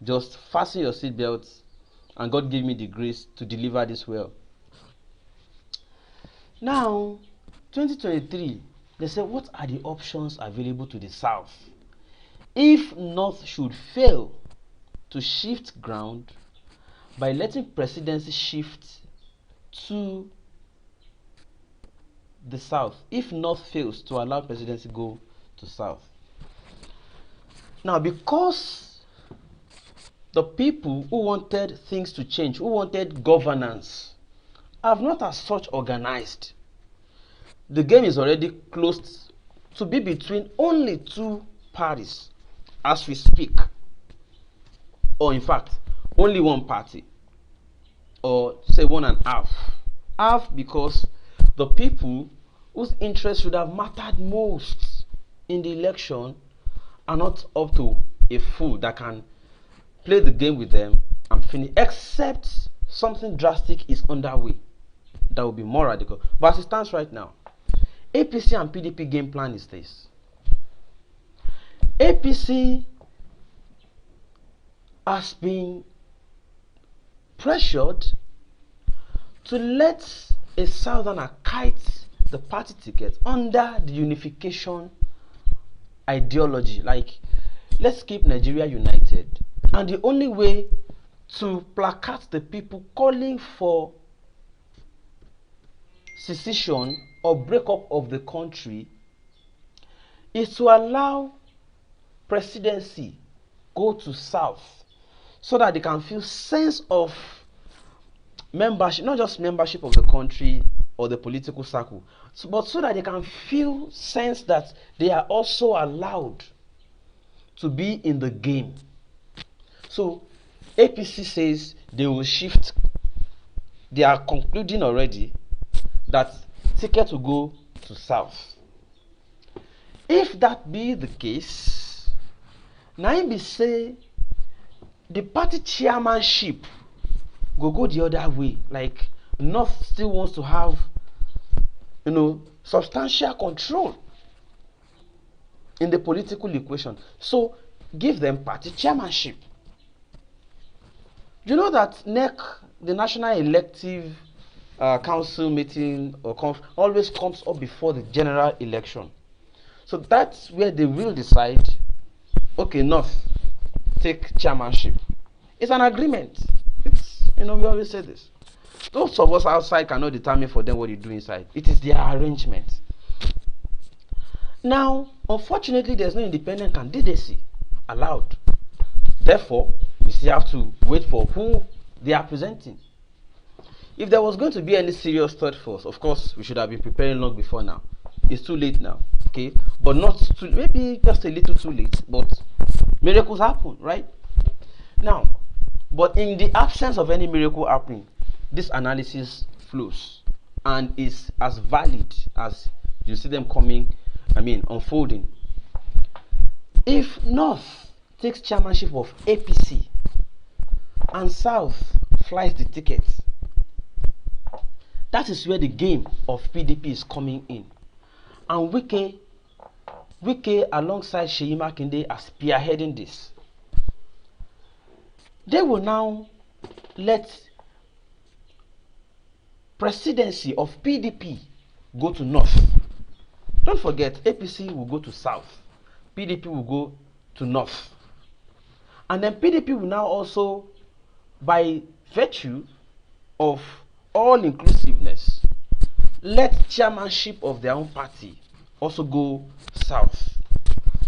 Just fasten your seatbelts, and God give me the grace to deliver this well. Now, 2023, they say, what are the options available to the South if North should fail to shift ground by letting presidency shift to the South? If North fails to allow presidency go to South. Now, because the people who wanted things to change, who wanted governance, have not as such organized, the game is already closed to be between only two parties as we speak, or in fact only one party, or say 1.5. Half because the people whose interests should have mattered most in the election are not up to a fool that can play the game with them and finish, except something drastic is underway that will be more radical. But as it stands right now, APC and PDP game plan is this. APC has been pressured to let a southerner kite the party ticket under the unification ideology, like, let's keep Nigeria united. And the only way to placate the people calling for secession or breakup of the country is to allow presidency go to South, so that they can feel sense of membership, not just membership of the country or the political circle, but so that they can feel sense that they are also allowed to be in the game. So APC says they will shift. They are concluding already that ticket will go to South. If that be the case, Naimbi say the party chairmanship will go the other way. Like, North still wants to have, substantial control in the political equation. So give them party chairmanship. You know that NEC, the National Elective Council meeting always comes up before the general election. So that's where they will decide, okay, North, take chairmanship. It's an agreement. It's, we always say this. Those of us outside cannot determine for them what you do inside. It is their arrangement. Now, unfortunately, there's no independent candidacy allowed. Therefore, we still have to wait for who they are presenting. If there was going to be any serious third force, of course, we should have been preparing long before now. It's too late now, okay? But not too, maybe just a little too late, but miracles happen, right? Now, but in the absence of any miracle happening, this analysis flows and is as valid as you see them unfolding. If North takes chairmanship of APC and South flies the ticket, that is where the game of PDP is coming in. And Wike alongside Seyi Makinde are spearheading this. They will now let presidency of PDP go to North. Don't forget, APC will go to South. PDP will go to North. And then PDP will now also, by virtue of all inclusiveness, let chairmanship of their own party also go South.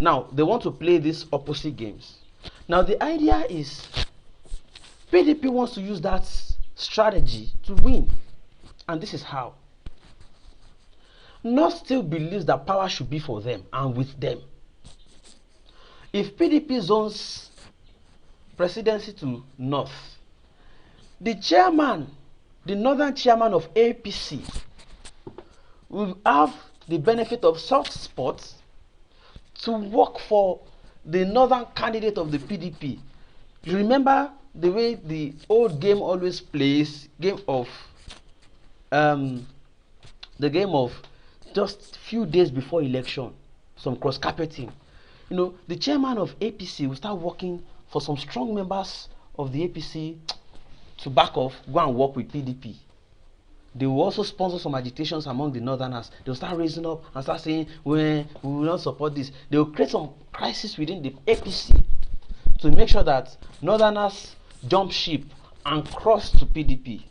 Now, they want to play these opposite games. Now, the idea is PDP wants to use that strategy to win. And this is how. North still believes that power should be for them and with them. If PDP zones presidency to North, the northern chairman of APC will have the benefit of soft spots to work for the northern candidate of the PDP. You remember the way the old game always plays, the game of just few days before election, some cross-carpeting. The chairman of APC will start working for some strong members of the APC to back off, go and work with PDP. They will also sponsor some agitations among the northerners. They will start raising up and start saying, we will not support this. They will create some crisis within the APC to make sure that northerners jump ship and cross to PDP.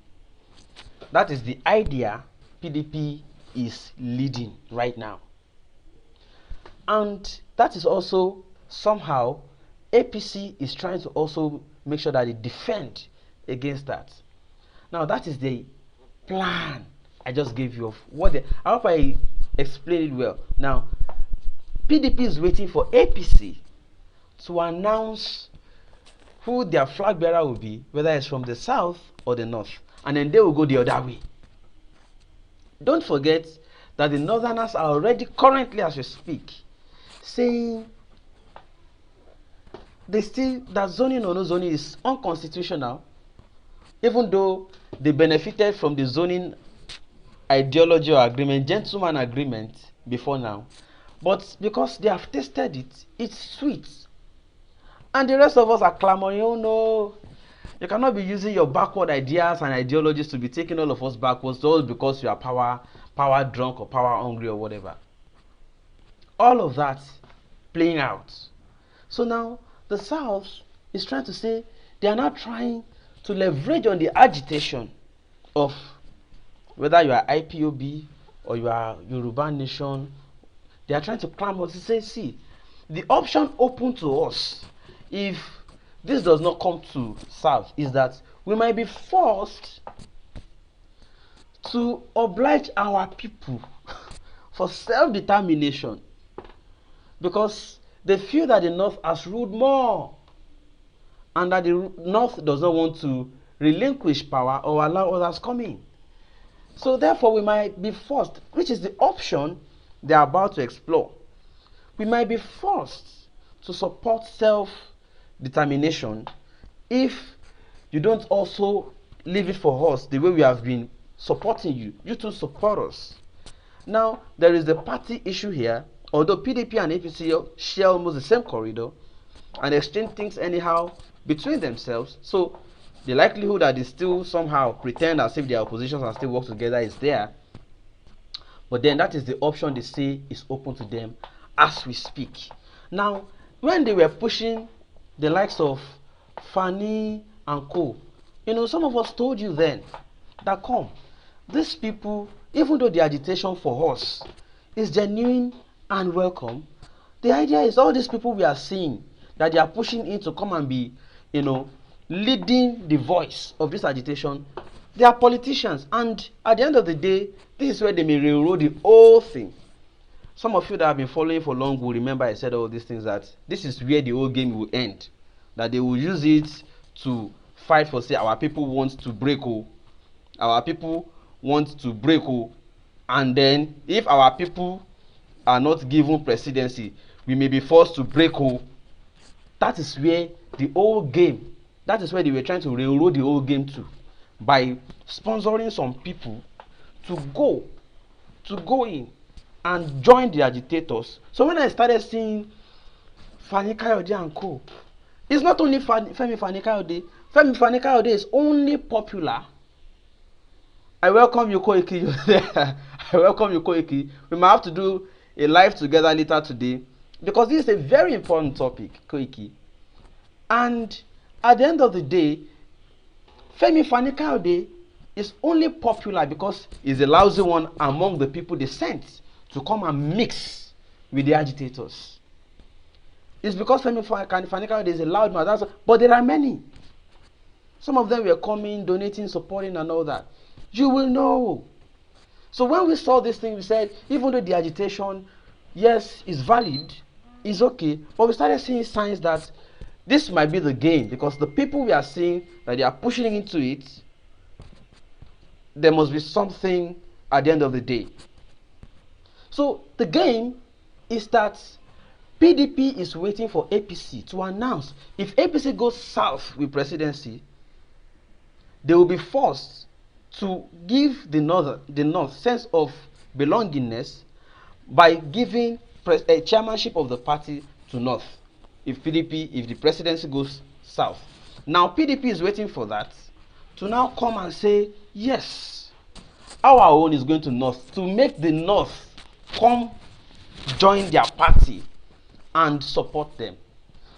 That is the idea PDP is leading right now. And that is also somehow APC is trying to also make sure that they defend against that. Now that is the plan I just gave you of what I hope I explained it well. Now PDP is waiting for APC to announce who their flag bearer will be, whether it's from the south or the north, and then they will go the other way. Don't forget that the northerners are already currently as we speak saying they still that zoning or no zoning is unconstitutional, even though they benefited from the zoning ideology or agreement, gentleman agreement before now. But because they have tasted it, it's sweet. And the rest of us are clamoring, oh no, you cannot be using your backward ideas and ideologies to be taking all of us backwards all because you are power drunk or power hungry or whatever. All of that playing out. So now the South is trying to say they are not trying to leverage on the agitation of whether you are IPOB or you are Yoruba Nation. They are trying to clamor to say, see, the option open to us if this does not come to South is that we might be forced to oblige our people for self-determination because they feel that the North has ruled more and that the North does not want to relinquish power or allow others come in. So therefore we might be forced, which is the option they are about to explore. We might be forced to support self-determination if you don't also leave it for us the way we have been supporting you. You too support us. Now, there is the party issue here. Although PDP and APC share almost the same corridor and exchange things anyhow between themselves, so the likelihood that they still somehow pretend as if their oppositions and still work together is there. But then that is the option they say is open to them as we speak. Now, when they were pushing the likes of Fani and co, some of us told you then that come, these people, even though the agitation for us is genuine and welcome, the idea is all these people we are seeing that they are pushing in to come and be, leading the voice of this agitation, they are politicians, and at the end of the day, this is where they may railroad the whole thing. Some of you that have been following for long will remember I said all these things, that this is where the whole game will end, that they will use it to fight for, say, our people want to break, our people want to break, and then if our people are not given presidency, we may be forced to break. That is where the whole game, that is where they were trying to railroad the whole game to, by sponsoring some people to go in and join the agitators. So when I started seeing Fani Kayode and co, it's not only Femi Fani Kayode. Femi Fani Kayode is only popular. I welcome you, Koiki. I welcome you, Koiki. We might have to do a live together later today because this is a very important topic, Koiki. And at the end of the day, Femi Fani Kayode is only popular because he's a lousy one among the people they sent to come and mix with the agitators. It's because Femi Fani Kayode is a loud man, but there are many. Some of them were coming, donating, supporting and all that. You will know. So when we saw this thing, we said, even though the agitation, yes, is valid, is okay, but we started seeing signs that this might be the game, because the people we are seeing that they are pushing into it, there must be something at the end of the day. So the game is that PDP is waiting for APC to announce. If APC goes south with presidency, they will be forced to give the North sense of belongingness by giving a chairmanship of the party to North. If the presidency goes south. Now PDP is waiting for that to now come and say, yes, our own is going to north, to make the north come join their party and support them.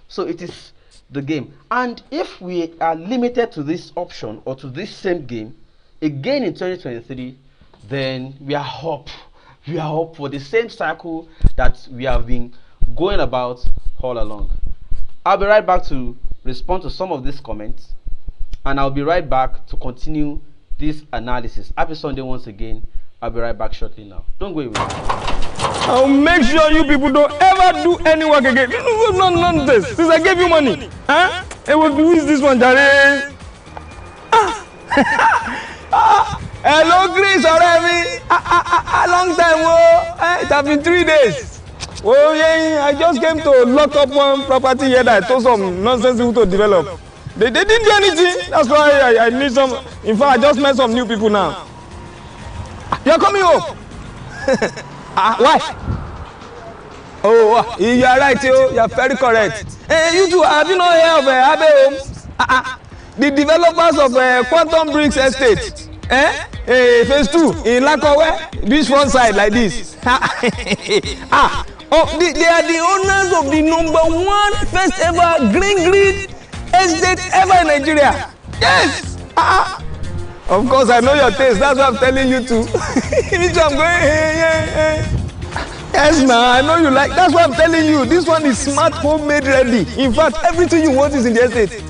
So it is the game. And if we are limited to this option or to this same game again in 2023, then we are up. We are up for the same cycle that we have been going about all along. I'll be right back to respond to some of these comments, and I'll be right back to continue this analysis. Happy Sunday once again. I'll be right back shortly now. Don't go away. I'll make sure you people don't ever do any work again. None of this. Since I gave you money. Huh? It will be with this one, Jare. Hello, Chris, already. A long time, oh. It has been 3 days. Oh, yeah, I just came to lock up one property here that I told some nonsense people to develop. They didn't do anything. That's why I need some. In fact, I just met some new people now. You're coming home. Why? Oh, you are right, you are very correct. You two, have you not heard of Abe Homes? The developers of Quantum Bricks Estate. Phase 2 in Lakowe, beachfront side like this. They are the owners of the #1 first ever green grid estate ever in Nigeria. Yes. Of course, I know your taste. That's what I'm telling you too. Which I'm going. Yes, man. I know you like. That's what I'm telling you. This one is smart, homemade, ready. In fact, everything you want is in the estate.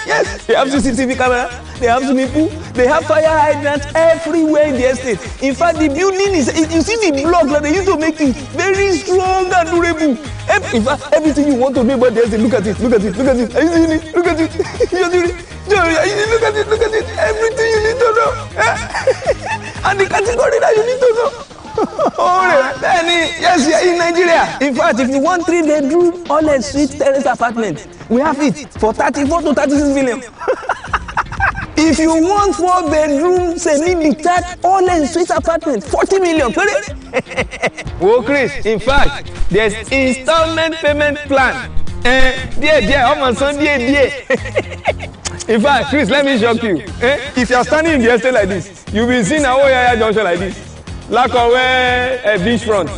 Yes. They have CCTV camera. They have swimming pool. They have fire hydrants everywhere in the estate. In fact, the building is. You see the block that they used to make it very strong and durable. In fact, everything you want to know about the estate. Look at it. Look at it. Look at it. Are you seeing it? Look at it. You're seeing it. Look at it. Look at it. Everything you need to know. And the category that you need to know. Yes, you're in Nigeria. In fact, if you want 3-bedroom, all-suite terrace apartment, we have it for 34 to 36 million. If you want 4-bedroom, semi-detached, all-suite apartment, 40 million. Oh, Chris, in fact, there's installment payment plan. In fact, Chris, let me shock you. If you're standing in the estate like this, you'll be seeing a whole junction like this. Lakowe beachfront,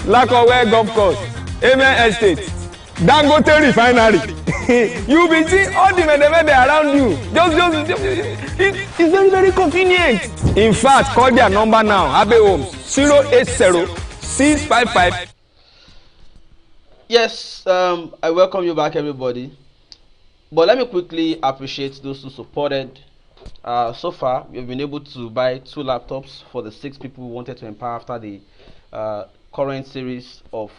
Lakowe golf course, Amen Estate, Dangote refinery. You'll be seeing all the men around you. It's very, very convenient. In fact, call their number now. Abe Homes 080-655. Yes, I welcome you back, everybody. But let me quickly appreciate those who supported. So far, we've been able to buy 2 laptops for the 6 people who wanted to empower after the current series of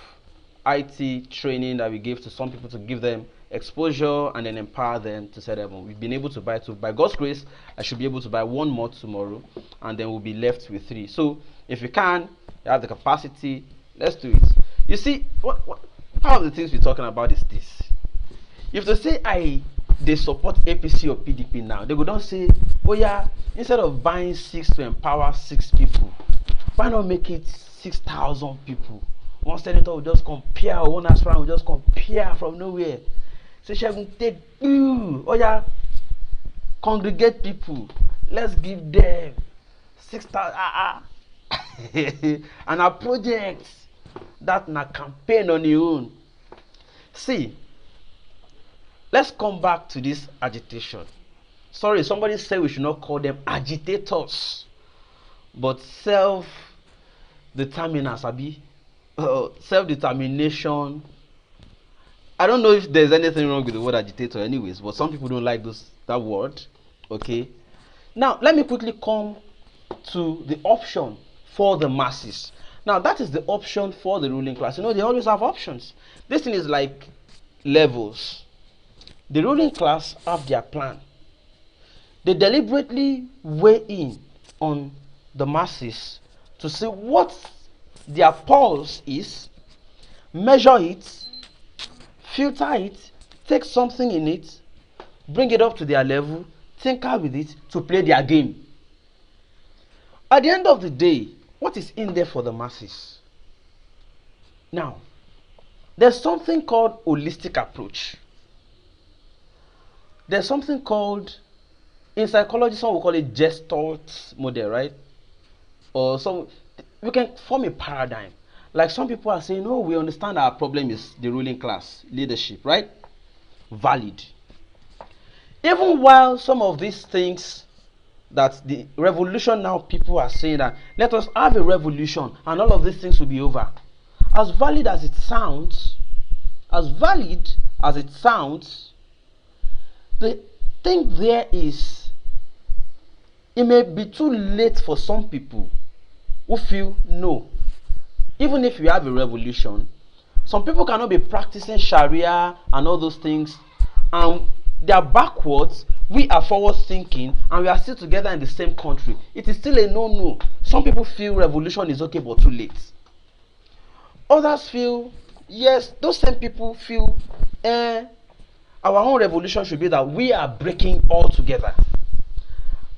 IT training that we gave to some people to give them exposure and then empower them to set them up. We've been able to buy 2. By God's grace, I should be able to buy 1 more tomorrow, and then we'll be left with 3. So if you can, you have the capacity, let's do it. You see, one of the things we're talking about is this. If they say they support APC or PDP now, they would not say, oh yeah, instead of buying 6 to empower 6 people, why not make it 6,000 people? One senator will just compare, one aspirant will just compare from nowhere. So she will take, oh yeah, congregate people, let's give them 6,000. And our projects that na campaign on your own. See, let's come back to this agitation. Sorry, somebody said we should not call them agitators, but self-determiners, self-determination. I don't know if there's anything wrong with the word agitator anyways, but some people don't like that word. Okay. Now, let me quickly come to the option for the masses. Now, that is the option for the ruling class. You know, they always have options. This thing is like levels. The ruling class have their plan. They deliberately weigh in on the masses to see what their pulse is, measure it, filter it, take something in it, bring it up to their level, tinker with it to play their game. At the end of the day, what is in there for the masses? Now, there's something called holistic approach. there's something called, in psychology, some will call it Gestalt model, right? Or some, we can form a paradigm. Like some people are saying, oh, we understand our problem is the ruling class, leadership, right? Valid. Even while some of these things that the revolution now, people are saying that let us have a revolution and all of these things will be over. As valid as it sounds, the thing there is, it may be too late for some people who feel no. Even if we have a revolution, some people cannot be practicing Sharia and all those things, and they are backwards. We are forward thinking, and we are still together in the same country. It is still a no-no. Some people feel revolution is okay, but too late. Others feel, yes, those same people feel, our own revolution should be that we are breaking all together.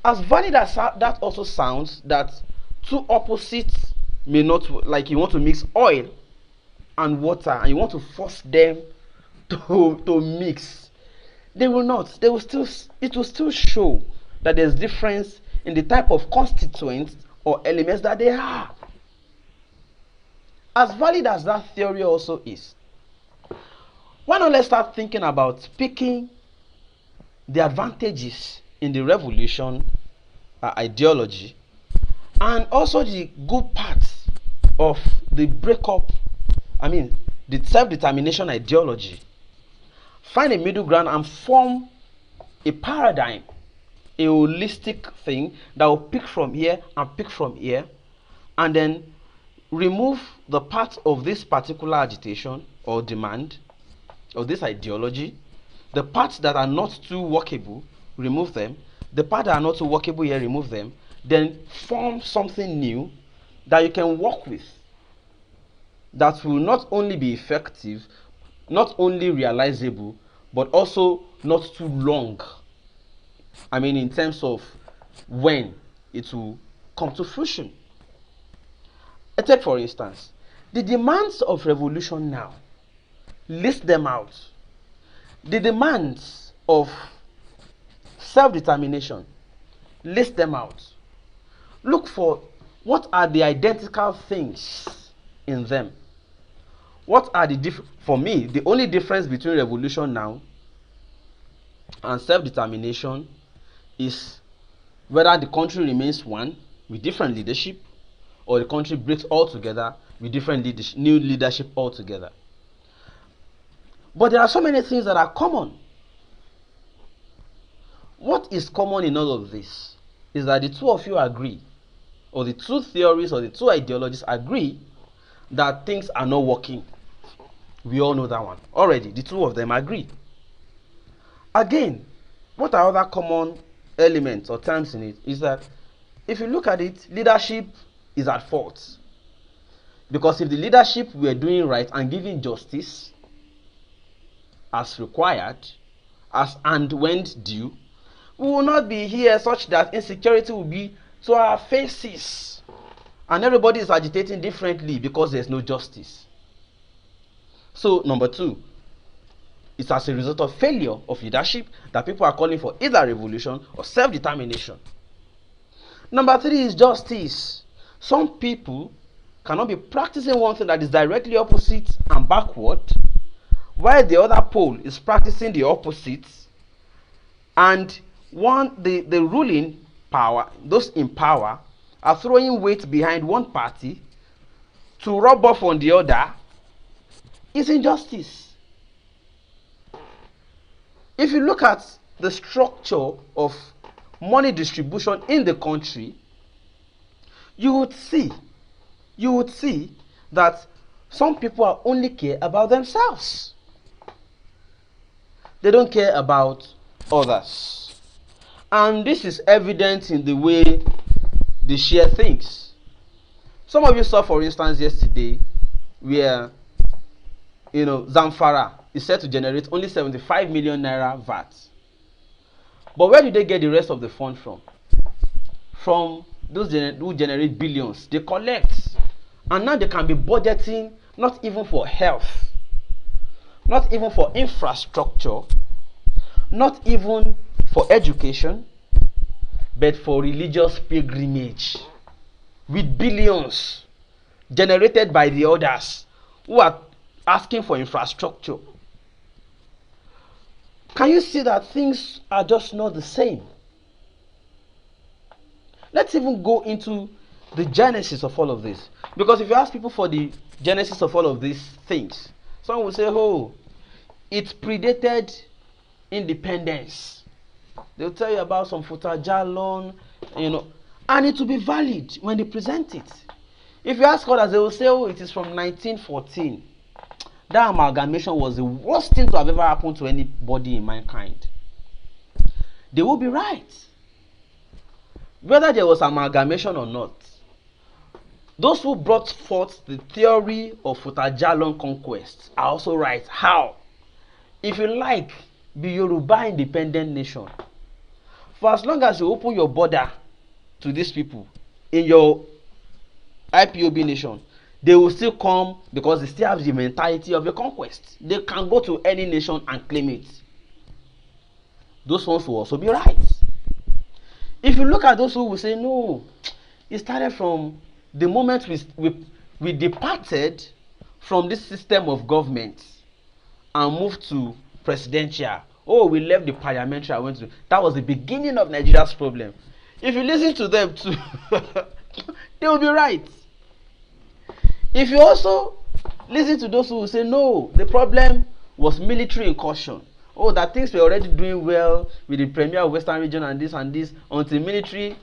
As valid as that also sounds, that two opposites may not, like you want to mix oil and water and you want to force them to mix, they will not. They will still, it will still show that there's difference in the type of constituents or elements that they are. As valid as that theory also is, why not let's start thinking about picking the advantages in the revolution ideology and also the good parts of the breakup, the self-determination ideology. Find a middle ground and form a paradigm, a holistic thing that will pick from here and pick from here, and then remove the part of this particular agitation or demand or this ideology. The parts that are not too workable, remove them. The parts that are not too workable here, remove them. Then form something new that you can work with, that will not only be effective, not only realizable, but also not too long. In terms of when it will come to fruition. Take for instance, the demands of revolution now. List them out. The demands of self-determination. List them out. Look for what are the identical things in them. What are the for me, the only difference between revolution now and self-determination is whether the country remains one with different leadership, or the country breaks altogether with different new leadership altogether. But there are so many things that are common. What is common in all of this is that the two of you agree, or the two theories or the two ideologies agree, that things are not working. We all know that one. Already, the two of them agree. Again, what are other common elements or terms in it? Is that if you look at it, leadership is at fault. Because if the leadership were doing right and giving justice as required, and when due, we will not be here such that insecurity will be to our faces. And everybody is agitating differently because there's no justice. So, number two, it's as a result of failure of leadership that people are calling for either revolution or self-determination. Number three is justice. Some people cannot be practicing one thing that is directly opposite and backward, while the other pole is practicing the opposite, and the ruling power, those in power, are throwing weight behind one party to rub off on the other. Is injustice. If you look at the structure of money distribution in the country, you would see that some people only care about themselves. They don't care about others. And this is evident in the way they share things. Some of you saw, for instance, yesterday, where Zamfara is said to generate only 75 million naira VAT. But where do they get the rest of the fund from? From those who generate billions. They collect. And now they can be budgeting not even for health, not even for infrastructure, not even for education, but for religious pilgrimage, with billions generated by the others who are asking for infrastructure. Can you see that things are just not the same? Let's even go into the genesis of all of this. Because if you ask people for the genesis of all of these things, some will say, oh, it predated independence. They'll tell you about some Futajalon, and it will be valid when they present it. If you ask others, they will say, oh, it is from 1914. That amalgamation was the worst thing to have ever happened to anybody in mankind. They will be right. Whether there was amalgamation or not, those who brought forth the theory of Futajalon conquest are also right. How? If you like, be Yoruba independent nation. For as long as you open your border to these people in your IPOB nation, they will still come because they still have the mentality of a conquest. They can go to any nation and claim it. Those ones will also be right. If you look at those who will say, no, it started from the moment we departed from this system of government and moved to presidential. Oh, we left the parliamentary. That was the beginning of Nigeria's problem. If you listen to them too, they will be right. If you also listen to those who will say, no, the problem was military incursion. Oh, that things were already doing well with the premier of Western region and this until military.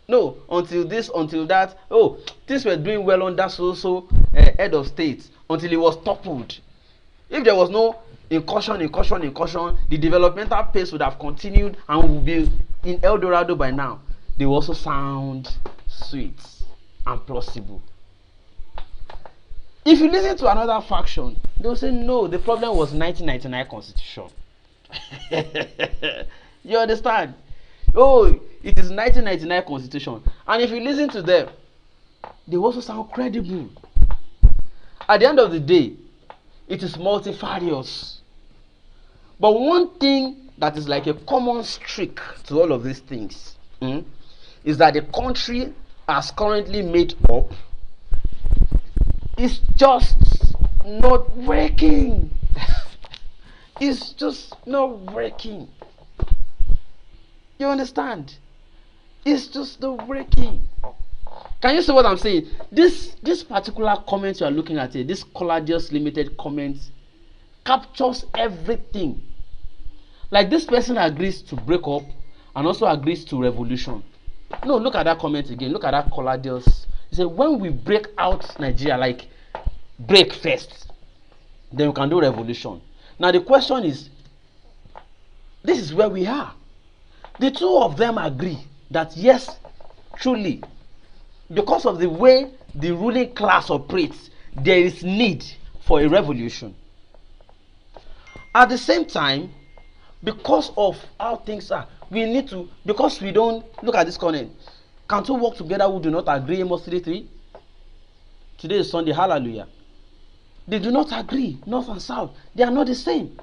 No, until this, until that. Oh, things were doing well on that head of state until it was toppled. If there was no incursion, the developmental pace would have continued and would be in El Dorado by now. They will also sound sweet and plausible. If you listen to another faction, they will say, no, the problem was 1999 constitution. You understand? Oh, it is 1999 constitution. And if you listen to them, they also sound credible. At the end of the day, it is multifarious. But one thing that is like a common streak to all of these things is that the country as currently made up is just not working. It's just not working. You understand? It's just not working. Can you see what I'm saying? This particular comment you are looking at here, this Colladius Limited comment, captures everything. Like this person agrees to break up and also agrees to revolution. No, look at that comment again. Look at that Colladius. He said, when we break out Nigeria, like break first, then we can do revolution. Now the question is, this is where we are. The two of them agree that yes, truly, because of the way the ruling class operates, there is need for a revolution. At the same time, because of how things are, we need to, because we don't, look at this comment, can two work together who do not agree? Amos 3:3. Today is Sunday, hallelujah. They do not agree, north and south. They are not the same.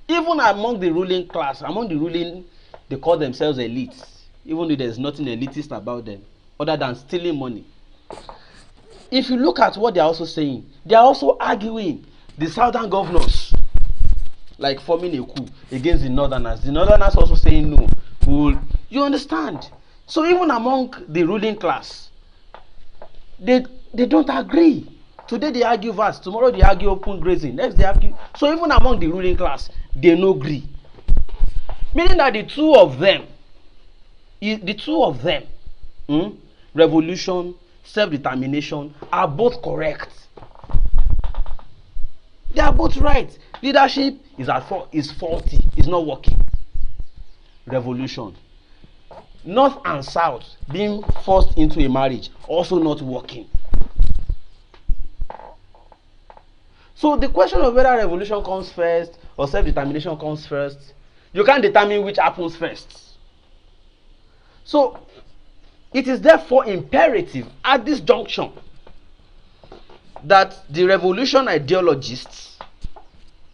Even among the ruling class, among the ruling, they call themselves elites, even though there's nothing elitist about them, other than stealing money. If you look at what they are also saying, they are also arguing the southern governors, like forming a coup against the northerners. The northerners also saying no. You understand? So even among the ruling class, they don't agree. Today they argue vast, tomorrow they argue open grazing, next they argue. So even among the ruling class, they no agree. Meaning that the two of them, revolution, self-determination, are both correct. They are both right. Leadership is faulty, is not working. Revolution. North and south being forced into a marriage, also not working. So the question of whether revolution comes first or self-determination comes first, you can't determine which happens first. So it is therefore imperative at this junction that the revolution ideologists,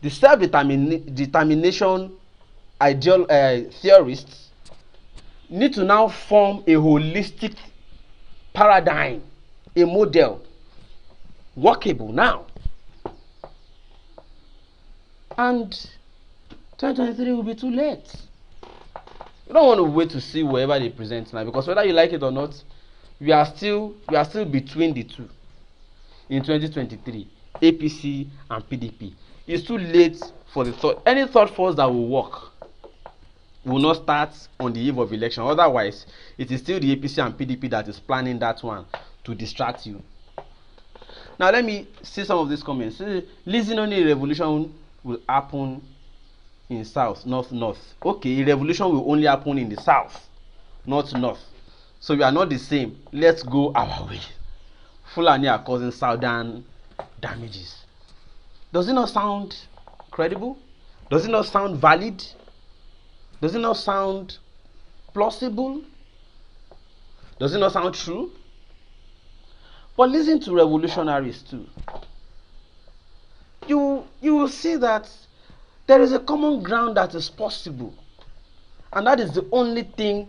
the self-determination theorists need to now form a holistic paradigm, a model, workable now. And 2023 will be too late. You don't want to wait to see whatever they present now, because whether you like it or not, we are still between the two. In 2023, APC and PDP. It's too late for the third. Any third force that will work will not start on the eve of election. Otherwise, it is still the APC and PDP that is planning that one to distract you. Now let me see some of these comments. Listen, only a revolution will happen in south, north. Okay, a revolution will only happen in the south, not north. So we are not the same. Let's go our way. Fulani are causing southern damages. Does it not sound credible? Does it not sound valid? Does it not sound plausible? Does it not sound true? But listen to revolutionaries too. You will see that there is a common ground that is possible, and that is the only thing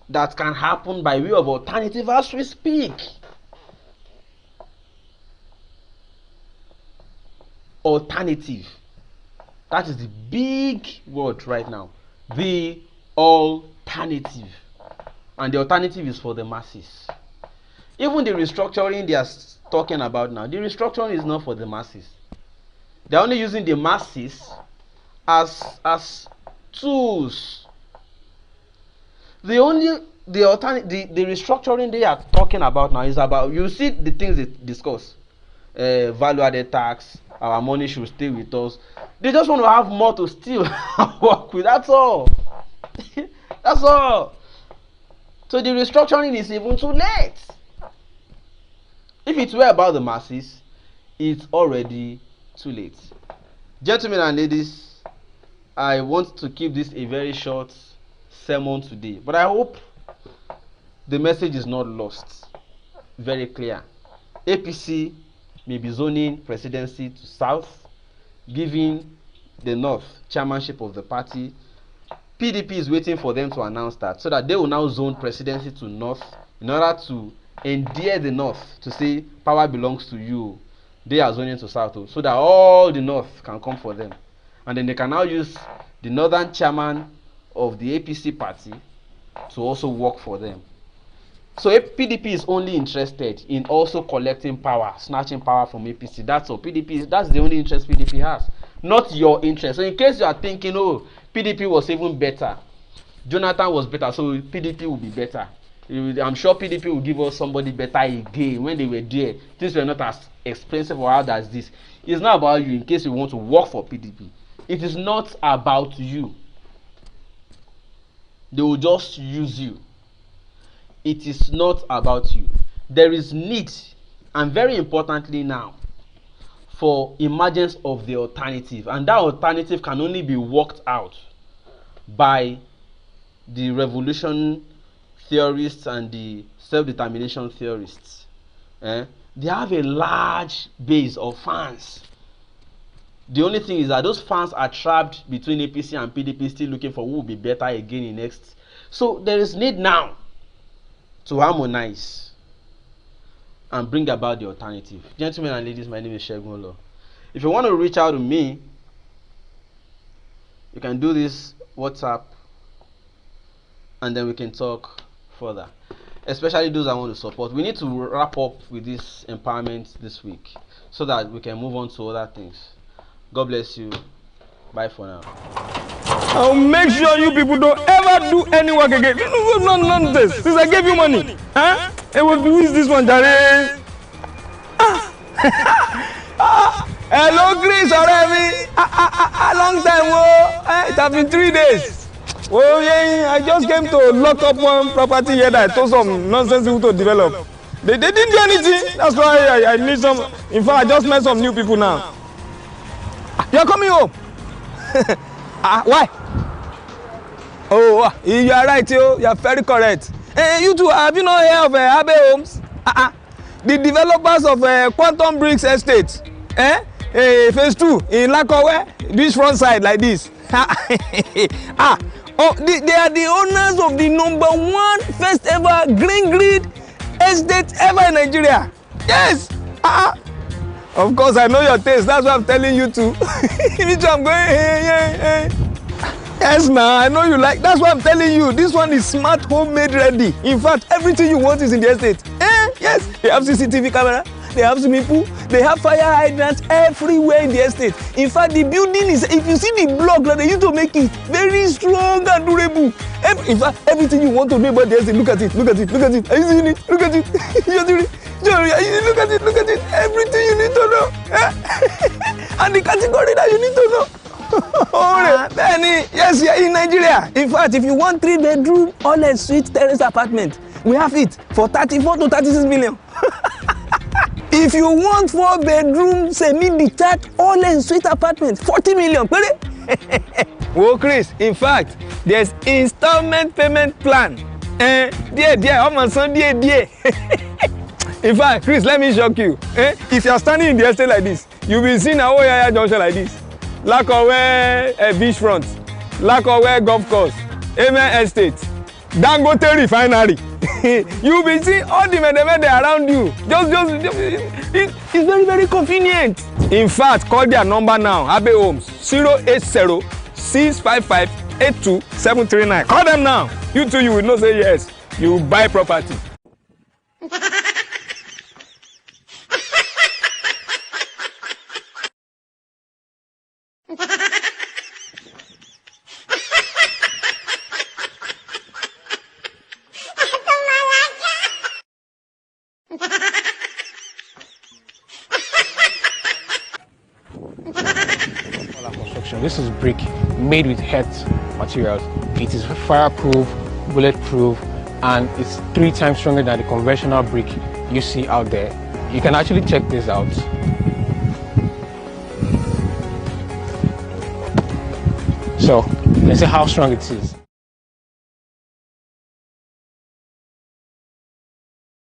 that can happen by way of alternative as we speak. Alternative. That is the big word right now. The alternative. And the alternative is for the masses. Even the restructuring they are talking about now, the restructuring is not for the masses. They are only using the masses as tools. The restructuring they are talking about now is about, you see the things they discuss. Value added tax, our money should stay with us. They just want to have more to steal and work with. That's all. That's all. So the restructuring is even too late. If it were about the masses, it's already too late. Gentlemen and ladies, I want to keep this a very short sermon today, but I hope the message is not lost. Very clear. APC may be zoning presidency to south, giving the north chairmanship of the party. PDP is waiting for them to announce that, so that they will now zone presidency to north in order to endear the north to say power belongs to you. They are zoning to south, so that all the north can come for them, and then they can now use the northern chairman of the APC party to also work for them. So PDP is only interested in also collecting power, snatching power from APC. That's all. That's the only interest PDP has, not your interest. So in case you are thinking, oh, PDP was even better, Jonathan was better, so PDP will be better. I'm sure PDP will give us somebody better again. When they were there, things were not as expensive or hard as this. It's not about you in case you want to work for PDP. It is not about you. They will just use you. It is not about you. There is need, and very importantly now, for emergence of the alternative, and that alternative can only be worked out by the revolution theorists and the self-determination theorists. They have a large base of fans. The only thing is that those fans are trapped between APC and PDP, still looking for who will be better again in next. So there is need now to harmonize and bring about the alternative. Gentlemen and ladies, my name is Shegun. If you want to reach out to me, you can do this WhatsApp, and then we can talk further. Especially those I want to support. We need to wrap up with this empowerment this week so that we can move on to other things. God bless you. Bye for now. I'll make sure you people don't ever do any work again. Nonsense. Since I gave you money, huh? It will be this one, Jare. Hello, Chris, already. Long time. Oh, it has been 3 days. Oh yeah, I just came to lock up one property here that I told some nonsense people to develop. They didn't do anything. That's why I need some. In fact, I just met some new people now. You're coming home. Why? Oh, you are right, you are very correct. You two, have you not heard of Abe Homes? The developers of Quantum Bricks Estate, phase 2 in Lakowe, this front side like this. They are the owners of the #1 first ever green grid estate ever in Nigeria. Yes. Of course, I know your taste. That's why I'm telling you to. Me too, I'm going, hey. Yes, now, I know you like. That's why I'm telling you. This one is smart, homemade, ready. In fact, everything you want is in the estate. Yes. They have CCTV camera. They have swimming pool. They have fire hydrants everywhere in the estate. In fact, the building is, if you see the block that they used to make it, very strong and durable. In fact, everything you want to know about the estate, look at it. Are you seeing it? Look at it. You're seeing it. Look at it. Everything you need to know. And the category that you need to know. Benny, yes, you're in Nigeria. In fact, if you want 3-bedroom, all-en-suite terrace apartment, we have it for 34 to 36 million. If you want 4-bedroom, semi-detached, all-en-suite apartment, 40 million. Whoa, Chris, in fact, there's installment payment plan. Dear. In fact, Chris, let me shock you. If you're standing in the estate like this, you'll be seeing a Oyaya junction like this. Lakowe beachfront, Lakowe golf course, Amen Estate, Dangote refinery. You'll be seeing all the men around you. It's very, very convenient. In fact, call their number now. Abe Homes 080-655-82739. Call them now. You too, you will not say yes. You will buy property. This is brick made with earth materials. It is fireproof, bulletproof, and it's 3 times stronger than the conventional brick you see out there. You can actually check this out. So let's see how strong it is.